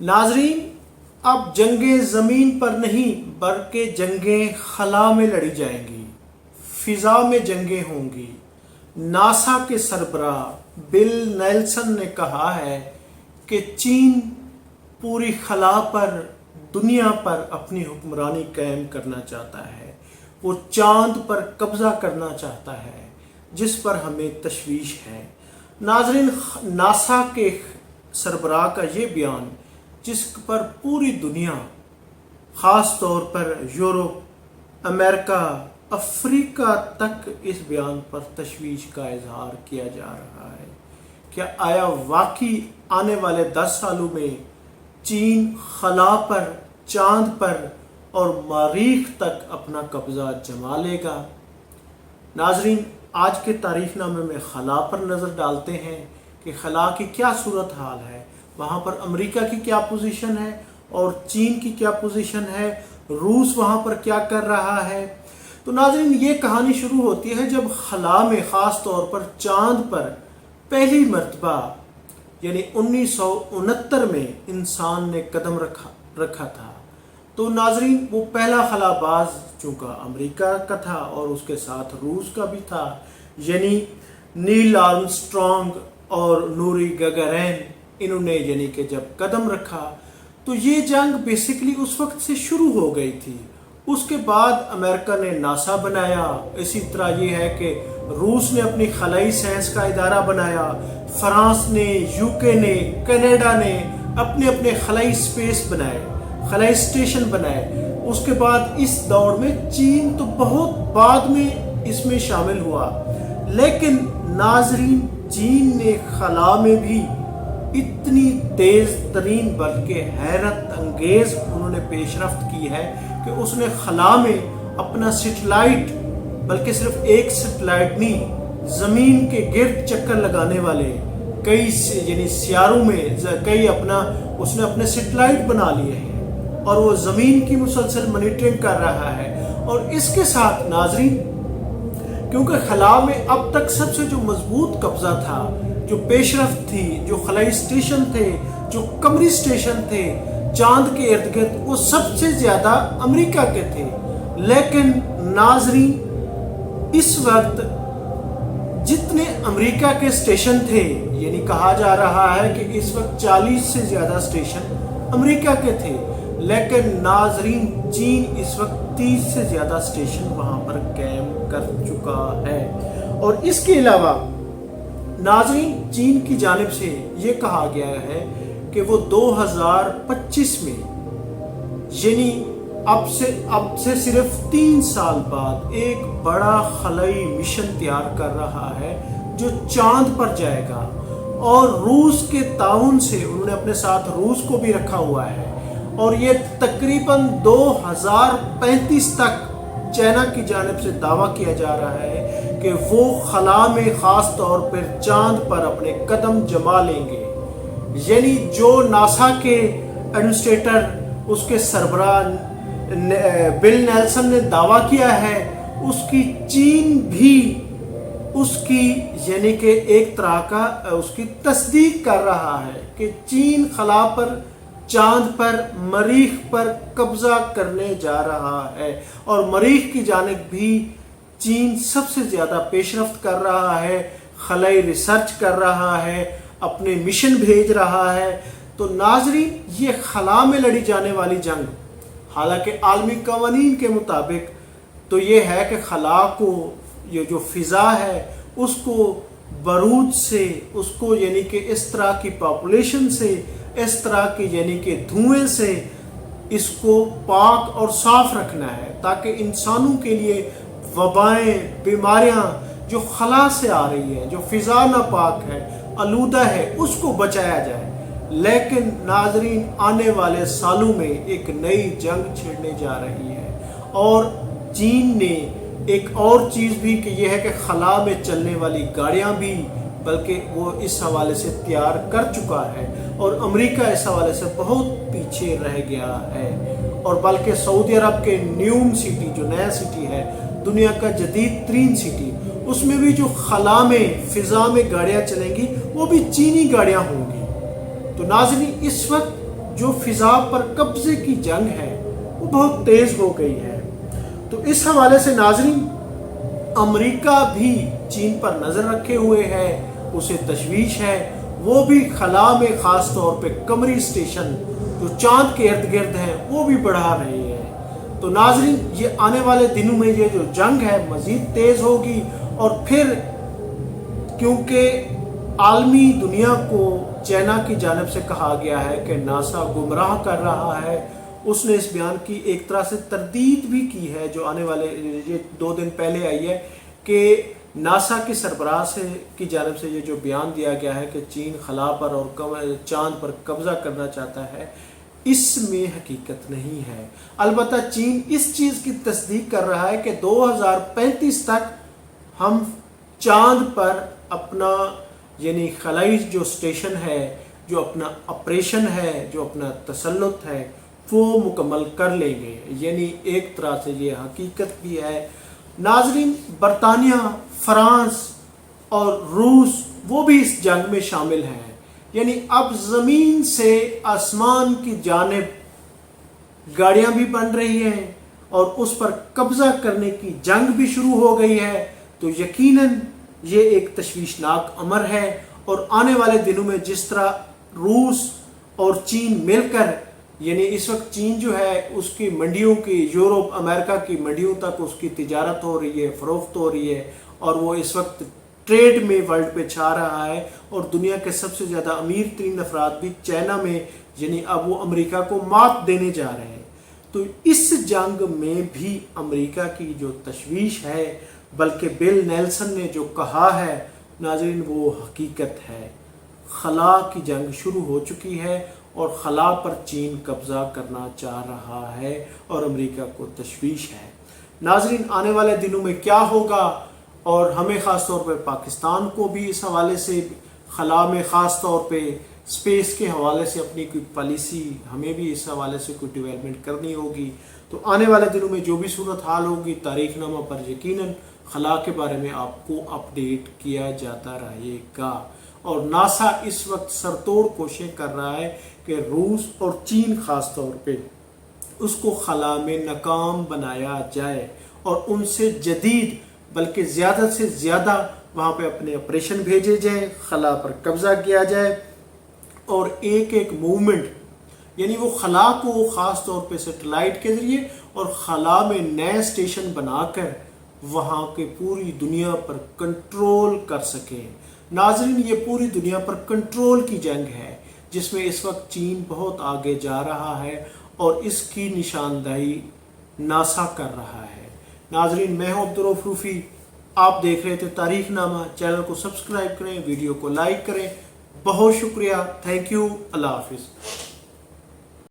ناظرین، اب جنگیں زمین پر نہیں بلکہ جنگیں خلا میں لڑی جائیں گی، فضا میں جنگیں ہوں گی۔ ناسا کے سربراہ بل نیلسن نے کہا ہے کہ چین پوری خلا پر، دنیا پر اپنی حکمرانی قائم کرنا چاہتا ہے۔ وہ چاند پر قبضہ کرنا چاہتا ہے، جس پر ہمیں تشویش ہے۔ ناظرین، ناسا کے سربراہ کا یہ بیان، جس پر پوری دنیا، خاص طور پر یورپ، امریکہ، افریقہ تک اس بیان پر تشویش کا اظہار کیا جا رہا ہے۔ کیا آیا واقعی آنے والے 10 سالوں میں چین خلا پر، چاند پر اور مریخ تک اپنا قبضہ جما لے گا؟ ناظرین، آج کے تاریخ نامے میں خلا پر نظر ڈالتے ہیں کہ خلا کی کیا صورتحال ہے، وہاں پر امریکہ کی کیا پوزیشن ہے اور چین کی کیا پوزیشن ہے، روس وہاں پر کیا کر رہا ہے۔ تو ناظرین، یہ کہانی شروع ہوتی ہے جب خلا میں، خاص طور پر چاند پر پہلی مرتبہ یعنی 1969 میں انسان نے قدم رکھا تھا۔ تو ناظرین، وہ پہلا خلا باز چونکہ امریکہ کا تھا اور اس کے ساتھ روس کا بھی تھا، یعنی نیل آرمسٹرانگ اور نوری گگرین۔ انہوں نے یعنی کہ جب قدم رکھا تو یہ جنگ بیسیکلی اس وقت سے شروع ہو گئی تھی۔ اس کے بعد امریکہ نے ناسا بنایا، اسی طرح یہ ہے کہ روس نے اپنی خلائی سائنس کا ادارہ بنایا، فرانس نے، یوکے نے، کینیڈا نے اپنے اپنے خلائی سپیس بنائے، خلائی اسٹیشن بنائے۔ اس کے بعد اس دور میں چین تو بہت بعد میں اس میں شامل ہوا، لیکن ناظرین، چین نے خلا میں بھی اتنی تیز ترین بلکہ حیرت انگیز انہوں نے پیش رفت کی ہے کہ اس نے خلا میں اپنا سیٹلائٹ، بلکہ صرف ایک سیٹلائٹ نہیں، زمین کے گرد چکر لگانے والے کئی یعنی سیاروں میں اس نے اپنے سیٹلائٹ بنا لیے ہیں اور وہ زمین کی مسلسل مانیٹرنگ کر رہا ہے۔ اور اس کے ساتھ ناظرین، کیونکہ خلا میں اب تک سب سے جو مضبوط قبضہ تھا، جو پیش رفت تھی، جو خلائی اسٹیشن تھے، جو قمری اسٹیشن تھے چاند کے ارد گرد، وہ سب سے زیادہ امریکہ کے تھے۔ لیکن ناظرین، اس وقت جتنے امریکہ کے اسٹیشن تھے، یعنی کہا جا رہا ہے کہ اس وقت 40 سے زیادہ اسٹیشن امریکہ کے تھے، لیکن ناظرین، چین اس وقت 30 سے زیادہ اسٹیشن وہاں پر قائم کر چکا ہے۔ اور اس کے علاوہ ناظرین، چین کی جانب سے یہ کہا گیا ہے کہ وہ 2025 میں، یعنی اب سے صرف 3 سال بعد ایک بڑا خلائی مشن تیار کر رہا ہے جو چاند پر جائے گا، اور روس کے تعاون سے انہوں نے اپنے ساتھ روس کو بھی رکھا ہوا ہے، اور یہ تقریباً 2035 تک چائنا کی جانب سے دعویٰ کیا جا رہا ہے کہ وہ خلا میں، خاص طور پر چاند پر اپنے قدم جما لیں گے۔ یعنی جو ناسا کے ایڈمنسٹریٹر، اس کے سربراہ بل نیلسن نے دعویٰ کیا ہے، اس کی چین بھی اس کی یعنی کہ ایک طرح کا اس کی تصدیق کر رہا ہے کہ چین خلا پر، چاند پر، مریخ پر قبضہ کرنے جا رہا ہے، اور مریخ کی جانب بھی چین سب سے زیادہ پیش رفت کر رہا ہے، خلائی ریسرچ کر رہا ہے، اپنے مشن بھیج رہا ہے۔ تو ناظرین، یہ خلا میں لڑی جانے والی جنگ، حالانکہ عالمی قوانین کے مطابق تو یہ ہے کہ خلا کو، یہ جو فضا ہے، اس کو برود سے، اس کو یعنی کہ اس طرح کی پاپولیشن سے، اس طرح کی یعنی کہ دھوئیں سے اس کو پاک اور صاف رکھنا ہے، تاکہ انسانوں کے لیے وبائیں، بیماریاں جو خلا سے آ رہی ہیں، جو فضا ناپاک ہے، آلودہ ہے، اس کو بچایا جائے۔ لیکن ناظرین، آنے والے سالوں میں ایک نئی جنگ چھڑنے جا رہی ہے، اور چین نے ایک اور چیز بھی کہ یہ ہے کہ خلا میں چلنے والی گاڑیاں بھی، بلکہ وہ اس حوالے سے تیار کر چکا ہے، اور امریکہ اس حوالے سے بہت پیچھے رہ گیا ہے۔ اور بلکہ سعودی عرب کے نیوم سٹی، جو نیا سٹی ہے، دنیا کا جدید ترین سٹی، اس میں بھی جو خلا میں، فضا میں گاڑیاں چلیں گی، وہ بھی چینی گاڑیاں ہوں گی۔ تو ناظرین، اس وقت جو فضا پر قبضے کی جنگ ہے وہ بہت تیز ہو گئی ہے۔ تو اس حوالے سے ناظرین، امریکہ بھی چین پر نظر رکھے ہوئے ہے، اسے تشویش ہے، وہ بھی خلا میں خاص طور پہ قمری اسٹیشن جو چاند کے ارد گرد ہیں وہ بھی بڑھا رہے ہیں۔ تو ناظرین، یہ آنے والے دنوں میں یہ جو جنگ ہے مزید تیز ہوگی، اور پھر کیونکہ عالمی دنیا کو چائنا کی جانب سے کہا گیا ہے کہ ناسا گمراہ کر رہا ہے، اس نے اس بیان کی ایک طرح سے تردید بھی کی ہے، جو آنے والے یہ 2 دن پہلے آئی ہے کہ ناسا کے سربراہ کی جانب سے یہ جو بیان دیا گیا ہے کہ چین خلا پر اور چاند پر قبضہ کرنا چاہتا ہے، اس میں حقیقت نہیں ہے۔ البتہ چین اس چیز کی تصدیق کر رہا ہے کہ 2035 تک ہم چاند پر اپنا یعنی خلائی جو اسٹیشن ہے، جو اپنا آپریشن ہے، جو اپنا تسلط ہے، وہ مکمل کر لیں گے۔ یعنی ایک طرح سے یہ حقیقت بھی ہے۔ ناظرین، برطانیہ، فرانس اور روس وہ بھی اس جنگ میں شامل ہیں۔ یعنی اب زمین سے آسمان کی جانب گاڑیاں بھی بن رہی ہیں اور اس پر قبضہ کرنے کی جنگ بھی شروع ہو گئی ہے۔ تو یقیناً یہ ایک تشویشناک امر ہے، اور آنے والے دنوں میں جس طرح روس اور چین مل کر، یعنی اس وقت چین جو ہے اس کی منڈیوں کی، یورپ امریکہ کی منڈیوں تک اس کی تجارت ہو رہی ہے، فروخت ہو رہی ہے، اور وہ اس وقت ٹریڈ میں ورلڈ پہ چھا رہا ہے، اور دنیا کے سب سے زیادہ امیر ترین افراد بھی چائنا میں، یعنی اب وہ امریکہ کو مات دینے جا رہے ہیں۔ تو اس جنگ میں بھی امریکہ کی جو تشویش ہے، بلکہ بل نیلسن نے جو کہا ہے ناظرین، وہ حقیقت ہے۔ خلا کی جنگ شروع ہو چکی ہے، اور خلا پر چین قبضہ کرنا چاہ رہا ہے، اور امریکہ کو تشویش ہے۔ ناظرین، آنے والے دنوں میں کیا ہوگا، اور ہمیں خاص طور پہ پاکستان کو بھی اس حوالے سے خلا میں خاص طور پہ اسپیس کے حوالے سے اپنی کوئی پالیسی، ہمیں بھی اس حوالے سے کوئی ڈیولپمنٹ کرنی ہوگی۔ تو آنے والے دنوں میں جو بھی صورتحال ہوگی، تاریخ نامہ پر یقیناً خلا کے بارے میں آپ کو اپڈیٹ کیا جاتا رہے گا۔ اور ناسا اس وقت سرتوڑ کوششیں کر رہا ہے کہ روس اور چین خاص طور پہ اس کو خلا میں ناکام بنایا جائے، اور ان سے جدید بلکہ زیادہ سے زیادہ وہاں پہ اپنے آپریشن بھیجے جائیں، خلا پر قبضہ کیا جائے، اور ایک ایک موومنٹ، یعنی وہ خلا کو خاص طور پہ سیٹلائٹ کے ذریعے اور خلا میں نئے اسٹیشن بنا کر وہاں کے پوری دنیا پر کنٹرول کر سکیں۔ ناظرین، یہ پوری دنیا پر کنٹرول کی جنگ ہے، جس میں اس وقت چین بہت آگے جا رہا ہے، اور اس کی نشاندہی ناسا کر رہا ہے۔ ناظرین، میں ہوں عبدالرؤف روفی، آپ دیکھ رہے تھے تاریخ نامہ۔ چینل کو سبسکرائب کریں، ویڈیو کو لائک کریں۔ بہت شکریہ، تھینک یو، اللہ حافظ۔